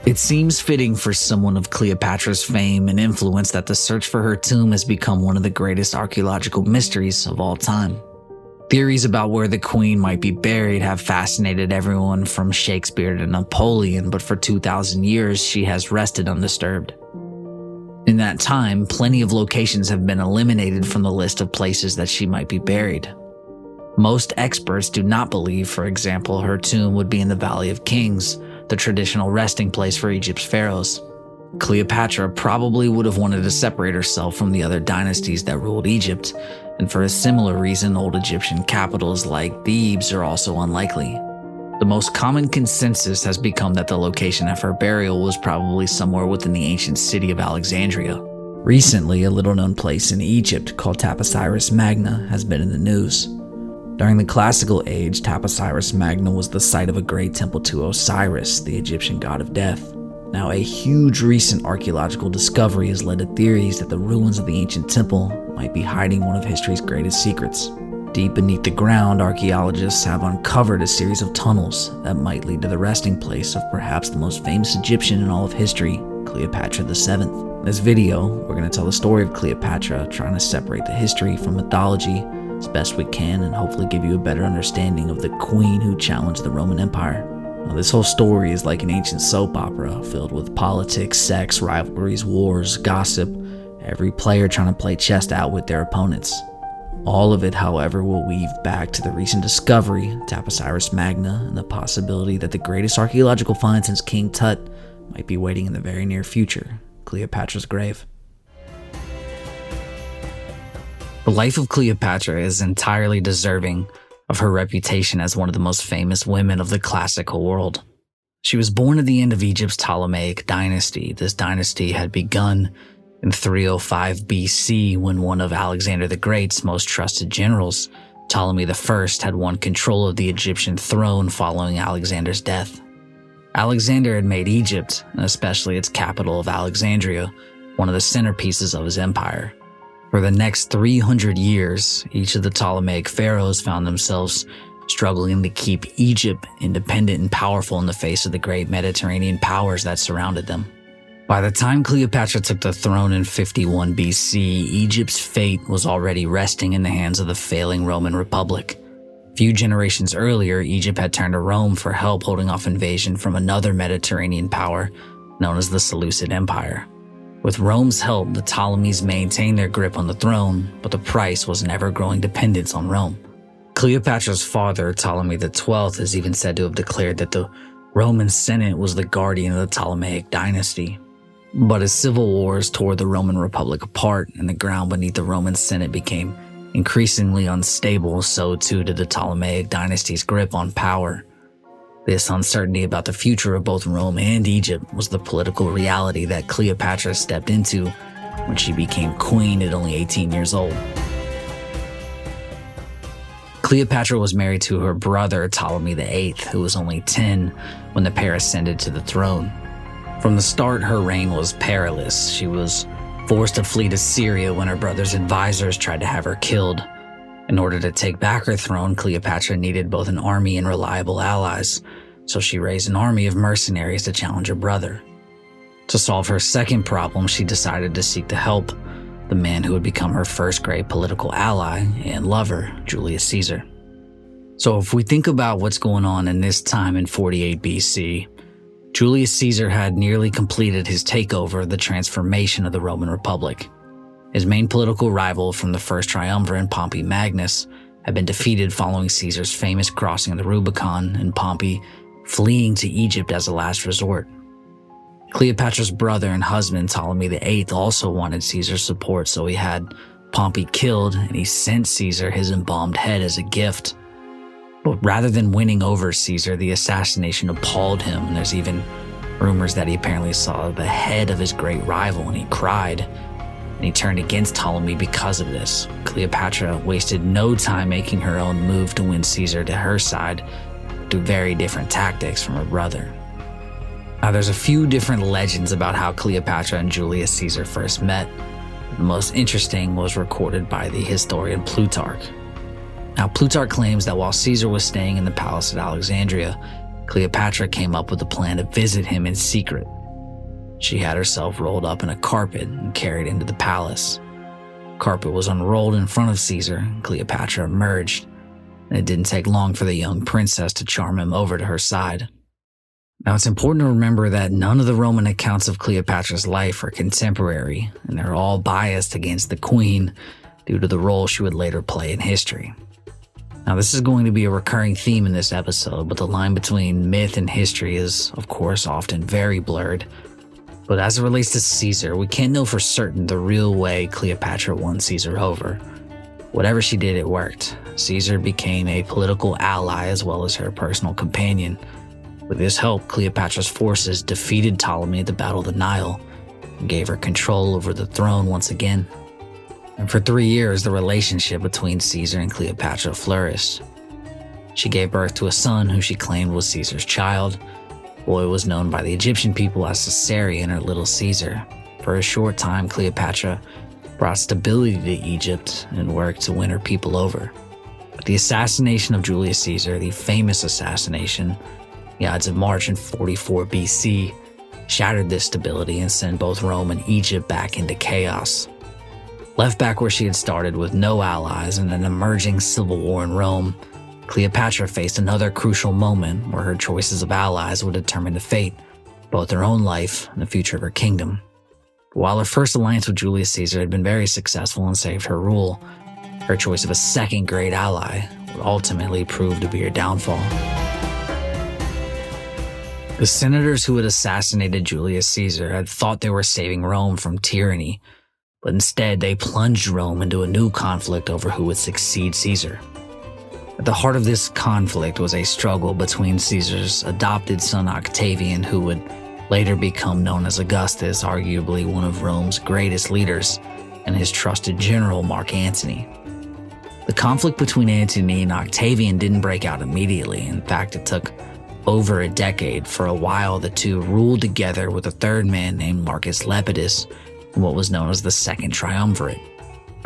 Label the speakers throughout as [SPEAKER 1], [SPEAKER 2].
[SPEAKER 1] It seems fitting for someone of Cleopatra's fame and influence that the search for her tomb has become one of the greatest archaeological mysteries of all time. Theories about where the queen might be buried have fascinated everyone from Shakespeare to Napoleon, but for 2,000 years she has rested undisturbed. In that time, plenty of locations have been eliminated from the list of places that she might be buried. Most experts do not believe, for example, her tomb would be in the Valley of Kings, the traditional resting place for Egypt's pharaohs. Cleopatra probably would have wanted to separate herself from the other dynasties that ruled Egypt, and for a similar reason, old Egyptian capitals like Thebes are also unlikely. The most common consensus has become that the location of her burial was probably somewhere within the ancient city of Alexandria. Recently, a little-known place in Egypt called Taposiris Magna has been in the news. During the Classical Age, Taposiris Magna was the site of a great temple to Osiris, the Egyptian god of death. Now, a huge recent archaeological discovery has led to theories that the ruins of the ancient temple might be hiding one of history's greatest secrets. Deep beneath the ground, archaeologists have uncovered a series of tunnels that might lead to the resting place of perhaps the most famous Egyptian in all of history, Cleopatra VII. In this video, we're going to tell the story of Cleopatra, trying to separate the history from mythology as best we can and hopefully give you a better understanding of the queen who challenged the Roman Empire. Now, this whole story is like an ancient soap opera filled with politics, sex, rivalries, wars, gossip, every player trying to play chess out with their opponents. All of it, however, will weave back to the recent discovery, Taposiris Magna, and the possibility that the greatest archaeological find since King Tut might be waiting in the very near future, Cleopatra's grave. The life of Cleopatra is entirely deserving of her reputation as one of the most famous women of the classical world. She was born at the end of Egypt's Ptolemaic dynasty. This dynasty had begun in 305 BC when one of Alexander the Great's most trusted generals, Ptolemy I, had won control of the Egyptian throne following Alexander's death. Alexander had made Egypt, and especially its capital of Alexandria, one of the centerpieces of his empire. For the next 300 years, each of the Ptolemaic pharaohs found themselves struggling to keep Egypt independent and powerful in the face of the great Mediterranean powers that surrounded them. By the time Cleopatra took the throne in 51 BC, Egypt's fate was already resting in the hands of the failing Roman Republic. A few generations earlier, Egypt had turned to Rome for help holding off invasion from another Mediterranean power known as the Seleucid Empire. With Rome's help, the Ptolemies maintained their grip on the throne, but the price was an ever-growing dependence on Rome. Cleopatra's father, Ptolemy XII, is even said to have declared that the Roman Senate was the guardian of the Ptolemaic dynasty. But as civil wars tore the Roman Republic apart and the ground beneath the Roman Senate became increasingly unstable, so too did the Ptolemaic dynasty's grip on power. This uncertainty about the future of both Rome and Egypt was the political reality that Cleopatra stepped into when she became queen at only 18 years old. Cleopatra was married to her brother Ptolemy VIII, who was only 10 when the pair ascended to the throne. From the start, her reign was perilous. She was forced to flee to Syria when her brother's advisors tried to have her killed. In order to take back her throne, Cleopatra needed both an army and reliable allies, so she raised an army of mercenaries to challenge her brother. To solve her second problem, she decided to seek the help of the man who would become her first great political ally and lover, Julius Caesar. So if we think about what's going on in this time in 48 BC, Julius Caesar had nearly completed his takeover of the transformation of the Roman Republic. His main political rival from the first triumvirate, Pompey Magnus, had been defeated following Caesar's famous crossing of the Rubicon and Pompey fleeing to Egypt as a last resort. Cleopatra's brother and husband, Ptolemy VIII, also wanted Caesar's support, so he had Pompey killed and he sent Caesar his embalmed head as a gift. But rather than winning over Caesar, the assassination appalled him, and there's even rumors that he apparently saw the head of his great rival and he cried. And he turned against Ptolemy because of this. Cleopatra wasted no time making her own move to win Caesar to her side through very different tactics from her brother. Now, there's a few different legends about how Cleopatra and Julius Caesar first met. The most interesting was recorded by the historian Plutarch. Now, Plutarch claims that while Caesar was staying in the palace at Alexandria, Cleopatra came up with a plan to visit him in secret. She had herself rolled up in a carpet and carried into the palace. Carpet was unrolled in front of Caesar, and Cleopatra emerged, and it didn't take long for the young princess to charm him over to her side. Now, it's important to remember that none of the Roman accounts of Cleopatra's life are contemporary, and they're all biased against the queen due to the role she would later play in history. Now, this is going to be a recurring theme in this episode, but the line between myth and history is, of course, often very blurred. But as it relates to Caesar, we can't know for certain the real way Cleopatra won Caesar over. Whatever she did, it worked. Caesar became a political ally as well as her personal companion. With his help, Cleopatra's forces defeated Ptolemy at the Battle of the Nile and gave her control over the throne once again. And for 3 years, the relationship between Caesar and Cleopatra flourished. She gave birth to a son who she claimed was Caesar's child. The boy was known by the Egyptian people as Caesarion or Little Caesar. For a short time, Cleopatra brought stability to Egypt and worked to win her people over. But the assassination of Julius Caesar, the famous assassination, the Ides of March in 44 BC, shattered this stability and sent both Rome and Egypt back into chaos. Left back where she had started with no allies and an emerging civil war in Rome, Cleopatra faced another crucial moment where her choices of allies would determine the fate of both her own life and the future of her kingdom. But while her first alliance with Julius Caesar had been very successful and saved her rule, her choice of a second great ally would ultimately prove to be her downfall. The senators who had assassinated Julius Caesar had thought they were saving Rome from tyranny, but instead they plunged Rome into a new conflict over who would succeed Caesar. At the heart of this conflict was a struggle between Caesar's adopted son Octavian, who would later become known as Augustus, arguably one of Rome's greatest leaders, and his trusted general Marc Antony. The conflict between Antony and Octavian didn't break out immediately. In fact, it took over a decade. For a while, the two ruled together with a third man named Marcus Lepidus in what was known as the Second Triumvirate.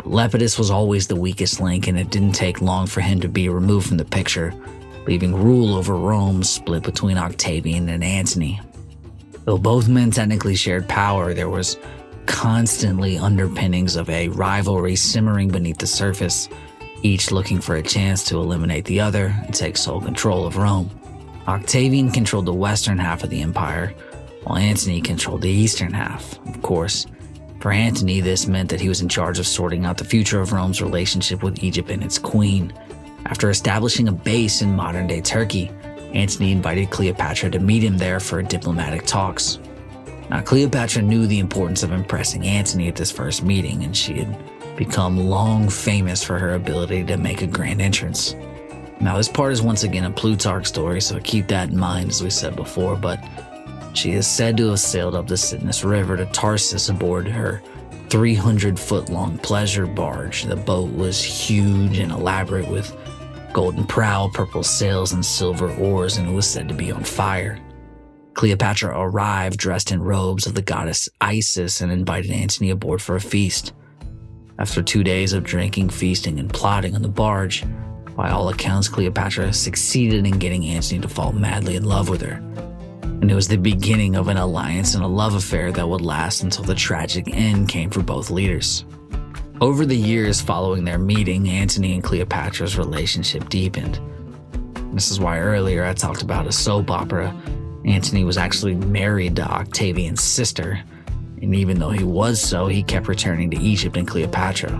[SPEAKER 1] Lepidus was always the weakest link, and it didn't take long for him to be removed from the picture, leaving rule over Rome split between Octavian and Antony. Though both men technically shared power, there was constantly underpinnings of a rivalry simmering beneath the surface, each looking for a chance to eliminate the other and take sole control of Rome. Octavian controlled the western half of the empire, while Antony controlled the eastern half. Of course, for Antony, this meant that he was in charge of sorting out the future of Rome's relationship with Egypt and its queen. After establishing a base in modern-day Turkey, Antony invited Cleopatra to meet him there for diplomatic talks. Now, Cleopatra knew the importance of impressing Antony at this first meeting, and she had become long famous for her ability to make a grand entrance. Now, this part is once again a Plutarch story, so keep that in mind as we said before, but she is said to have sailed up the Cydnus River to Tarsus aboard her 300-foot-long pleasure barge. The boat was huge and elaborate with golden prow, purple sails, and silver oars, and it was said to be on fire. Cleopatra arrived dressed in robes of the goddess Isis and invited Antony aboard for a feast. After 2 days of drinking, feasting, and plotting on the barge, by all accounts, Cleopatra succeeded in getting Antony to fall madly in love with her. And it was the beginning of an alliance and a love affair that would last until the tragic end came for both leaders. Over the years following their meeting, Antony and Cleopatra's relationship deepened. This is why earlier I talked about a soap opera. Antony was actually married to Octavian's sister, and even though he was so, he kept returning to Egypt and Cleopatra.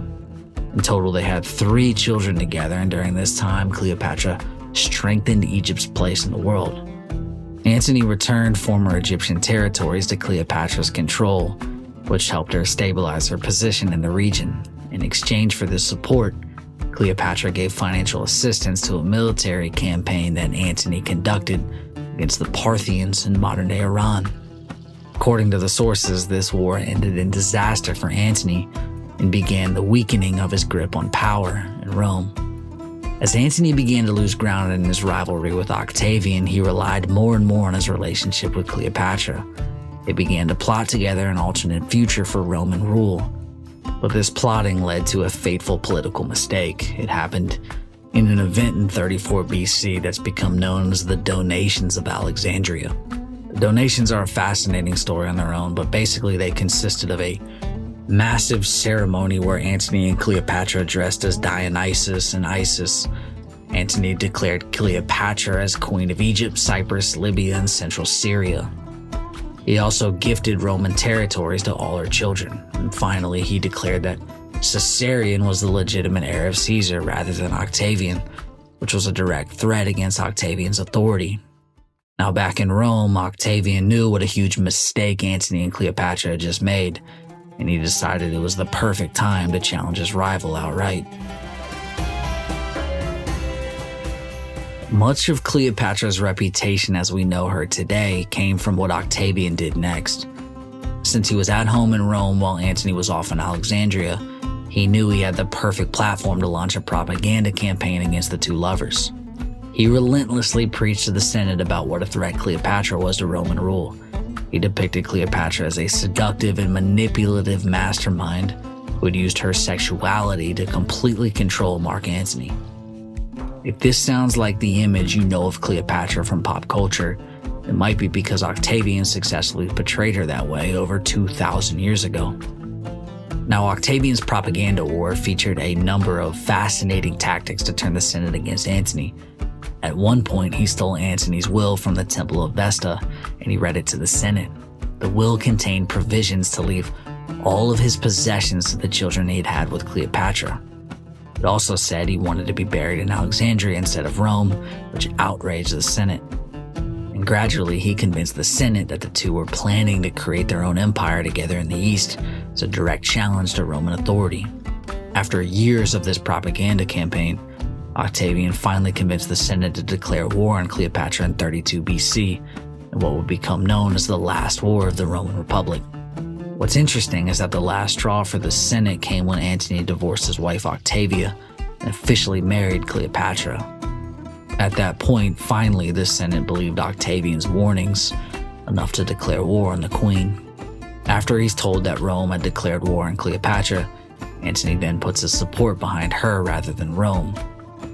[SPEAKER 1] In total, they had 3 children together, and during this time, Cleopatra strengthened Egypt's place in the world. Antony returned former Egyptian territories to Cleopatra's control, which helped her stabilize her position in the region. In exchange for this support, Cleopatra gave financial assistance to a military campaign that Antony conducted against the Parthians in modern-day Iran. According to the sources, this war ended in disaster for Antony and began the weakening of his grip on power in Rome. As Antony began to lose ground in his rivalry with Octavian, he relied more and more on his relationship with Cleopatra. They began to plot together an alternate future for Roman rule. But this plotting led to a fateful political mistake. It happened in an event in 34 BC that's become known as the Donations of Alexandria. The Donations are a fascinating story on their own, but basically they consisted of a massive ceremony where Antony and Cleopatra dressed as Dionysus and Isis. Antony declared Cleopatra as Queen of Egypt, Cyprus, Libya, and central Syria. He also gifted Roman territories to all her children. And finally, he declared that Caesarion was the legitimate heir of Caesar rather than Octavian, which was a direct threat against Octavian's authority. Now back in Rome, Octavian knew what a huge mistake Antony and Cleopatra had just made, and he decided it was the perfect time to challenge his rival outright. Much of Cleopatra's reputation as we know her today came from what Octavian did next. Since he was at home in Rome while Antony was off in Alexandria, he knew he had the perfect platform to launch a propaganda campaign against the two lovers. He relentlessly preached to the Senate about what a threat Cleopatra was to Roman rule. He depicted Cleopatra as a seductive and manipulative mastermind who had used her sexuality to completely control Marc Antony. If this sounds like the image you know of Cleopatra from pop culture, it might be because Octavian successfully portrayed her that way over 2,000 years ago. Now, Octavian's propaganda war featured a number of fascinating tactics to turn the Senate against Antony. At one point, he stole Antony's will from the Temple of Vesta, and he read it to the Senate. The will contained provisions to leave all of his possessions to the children he had had with Cleopatra. It also said he wanted to be buried in Alexandria instead of Rome, which outraged the Senate. And gradually, he convinced the Senate that the two were planning to create their own empire together in the East as a direct challenge to Roman authority. After years of this propaganda campaign, Octavian finally convinced the Senate to declare war on Cleopatra in 32 BC, in what would become known as the last war of the Roman Republic. What's interesting is that the last straw for the Senate came when Antony divorced his wife Octavia and officially married Cleopatra. At that point, finally, the Senate believed Octavian's warnings enough to declare war on the queen. After he's told that Rome had declared war on Cleopatra, Antony then puts his support behind her rather than Rome.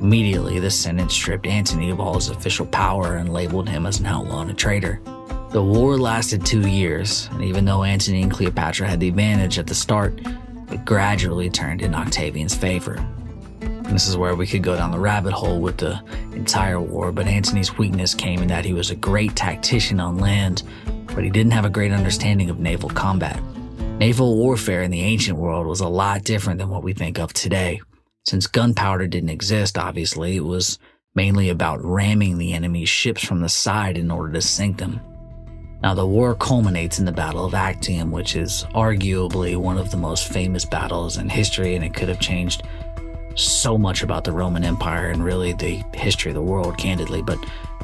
[SPEAKER 1] Immediately, the Senate stripped Antony of all his official power and labeled him as an outlaw and a traitor. The war lasted 2 years, and even though Antony and Cleopatra had the advantage at the start, it gradually turned in Octavian's favor. And this is where we could go down the rabbit hole with the entire war, but Antony's weakness came in that he was a great tactician on land, but he didn't have a great understanding of naval combat. Naval warfare in the ancient world was a lot different than what we think of today. Since gunpowder didn't exist, obviously, it was mainly about ramming the enemy's ships from the side in order to sink them. Now, the war culminates in the Battle of Actium, which is arguably one of the most famous battles in history, and it could have changed so much about the Roman Empire and really the history of the world, candidly. But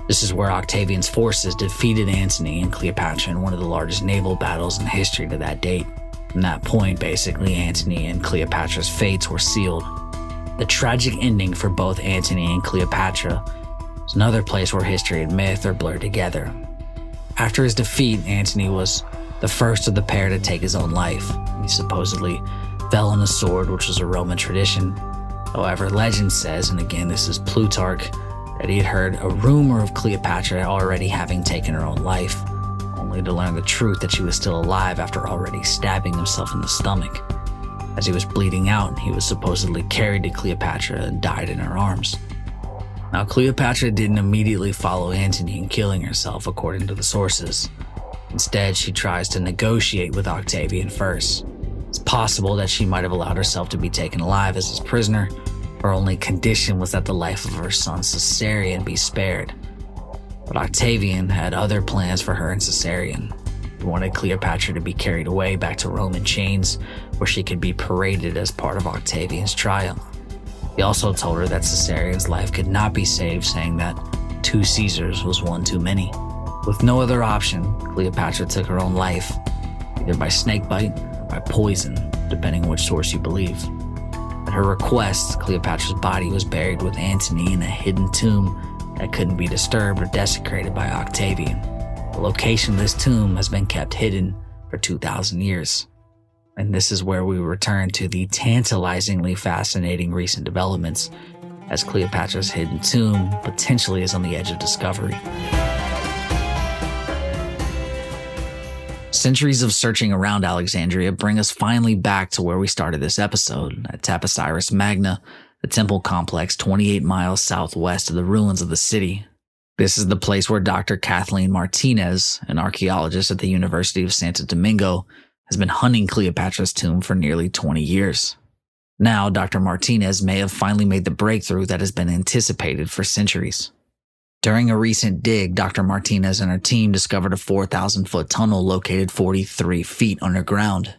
[SPEAKER 1] this is where Octavian's forces defeated Antony and Cleopatra in one of the largest naval battles in history to that date. From that point, basically, Antony and Cleopatra's fates were sealed. The tragic ending for both Antony and Cleopatra is another place where history and myth are blurred together. After his defeat, Antony was the first of the pair to take his own life. He supposedly fell on a sword, which was a Roman tradition. However, legend says, and again this is Plutarch, that he had heard a rumor of Cleopatra already having taken her own life, only to learn the truth that she was still alive after already stabbing himself in the stomach. As he was bleeding out, he was supposedly carried to Cleopatra and died in her arms. Now, Cleopatra didn't immediately follow Antony in killing herself, according to the sources. Instead, she tries to negotiate with Octavian first. It's possible that she might have allowed herself to be taken alive as his prisoner. Her only condition was that the life of her son Caesarion be spared. But Octavian had other plans for her and Caesarion. He wanted Cleopatra to be carried away back to Rome in chains, where she could be paraded as part of Octavian's triumph. He also told her that Caesarion's life could not be saved, saying that 2 Caesars was one too many. With no other option, Cleopatra took her own life, either by snakebite or by poison, depending on which source you believe. At her request, Cleopatra's body was buried with Antony in a hidden tomb that couldn't be disturbed or desecrated by Octavian. The location of this tomb has been kept hidden for 2,000 years. And this is where we return to the tantalizingly fascinating recent developments as Cleopatra's hidden tomb potentially is on the edge of discovery. Centuries of searching around Alexandria bring us finally back to where we started this episode, at Taposiris Magna, the temple complex 28 miles southwest of the ruins of the city. This is the place where Dr. Katherine Martinez, an archaeologist at the University of Santo Domingo, has been hunting Cleopatra's tomb for nearly 20 years. Now, Dr. Martinez may have finally made the breakthrough that has been anticipated for centuries. During a recent dig, Dr. Martinez and her team discovered a 4,000-foot tunnel located 43 feet underground.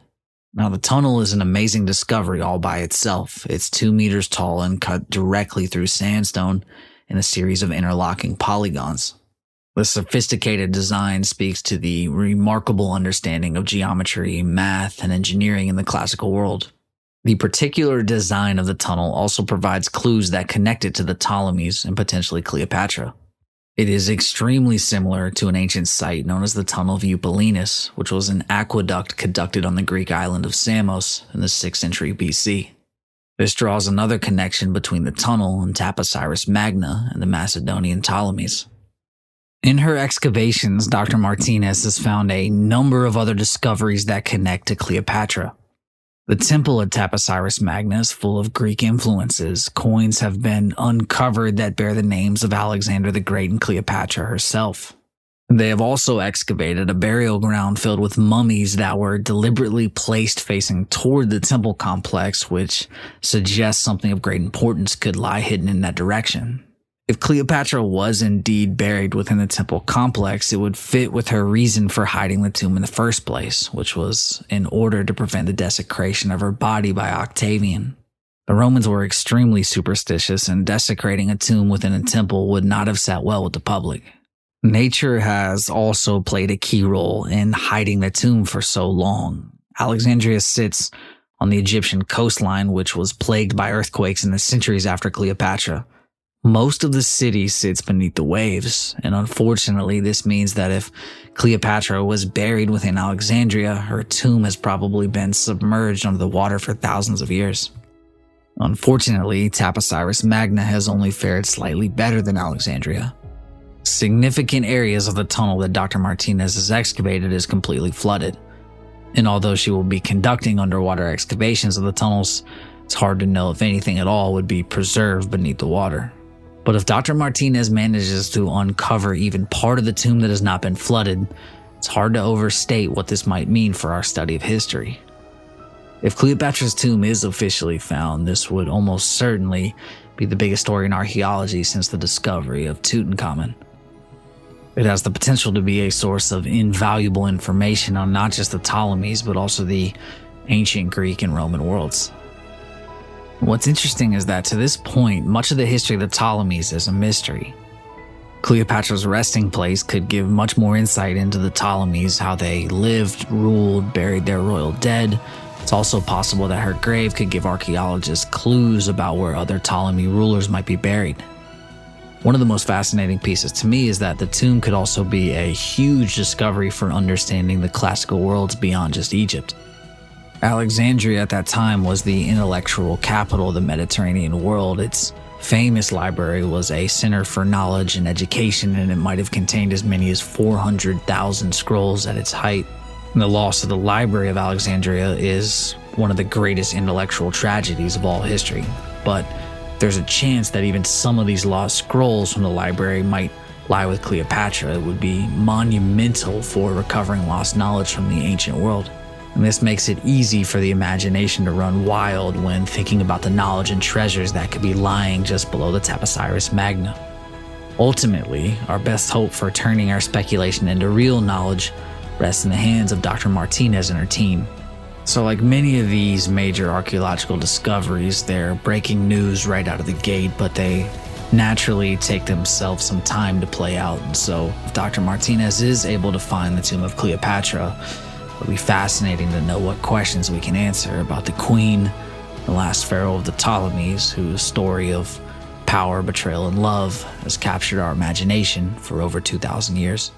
[SPEAKER 1] Now, the tunnel is an amazing discovery all by itself. It's 2 meters tall and cut directly through sandstone in a series of interlocking polygons. The sophisticated design speaks to the remarkable understanding of geometry, math, and engineering in the classical world. The particular design of the tunnel also provides clues that connect it to the Ptolemies and potentially Cleopatra. It is extremely similar to an ancient site known as the Tunnel of Eupolinus, which was an aqueduct conducted on the Greek island of Samos in the 6th century BC. This draws another connection between the tunnel and Taposiris Magna and the Macedonian Ptolemies. In her excavations, Dr. Martinez has found a number of other discoveries that connect to Cleopatra. The temple at Taposiris Magna is full of Greek influences. Coins have been uncovered that bear the names of Alexander the Great and Cleopatra herself. They have also excavated a burial ground filled with mummies that were deliberately placed facing toward the temple complex, which suggests something of great importance could lie hidden in that direction. If Cleopatra was indeed buried within the temple complex, it would fit with her reason for hiding the tomb in the first place, which was in order to prevent the desecration of her body by Octavian. The Romans were extremely superstitious, and desecrating a tomb within a temple would not have sat well with the public. Nature has also played a key role in hiding the tomb for so long. Alexandria sits on the Egyptian coastline, which was plagued by earthquakes in the centuries after Cleopatra. Most of the city sits beneath the waves, and unfortunately this means that if Cleopatra was buried within Alexandria, her tomb has probably been submerged under the water for thousands of years. Unfortunately, Taposiris Magna has only fared slightly better than Alexandria. Significant areas of the tunnel that Dr. Martinez has excavated is completely flooded, and although she will be conducting underwater excavations of the tunnels, it's hard to know if anything at all would be preserved beneath the water. But if Dr. Martinez manages to uncover even part of the tomb that has not been flooded, it's hard to overstate what this might mean for our study of history. If Cleopatra's tomb is officially found, this would almost certainly be the biggest story in archaeology since the discovery of Tutankhamun. It has the potential to be a source of invaluable information on not just the Ptolemies, but also the ancient Greek and Roman worlds. What's interesting is that to this point, much of the history of the Ptolemies is a mystery. Cleopatra's resting place could give much more insight into the Ptolemies, how they lived, ruled, buried their royal dead. It's also possible that her grave could give archaeologists clues about where other Ptolemy rulers might be buried. One of the most fascinating pieces to me is that the tomb could also be a huge discovery for understanding the classical worlds beyond just Egypt. Alexandria at that time was the intellectual capital of the Mediterranean world. Its famous library was a center for knowledge and education, and it might have contained as many as 400,000 scrolls at its height. And the loss of the Library of Alexandria is one of the greatest intellectual tragedies of all history. But there's a chance that even some of these lost scrolls from the library might lie with Cleopatra. It would be monumental for recovering lost knowledge from the ancient world. And this makes it easy for the imagination to run wild when thinking about the knowledge and treasures that could be lying just below the Taposiris Magna. Ultimately, our best hope for turning our speculation into real knowledge rests in the hands of Dr. Martinez and her team. So like many of these major archaeological discoveries, they're breaking news right out of the gate, but they naturally take themselves some time to play out. And so if Dr. Martinez is able to find the tomb of Cleopatra, it'll be fascinating to know what questions we can answer about the queen, the last pharaoh of the Ptolemies, whose story of power, betrayal, and love has captured our imagination for over 2,000 years.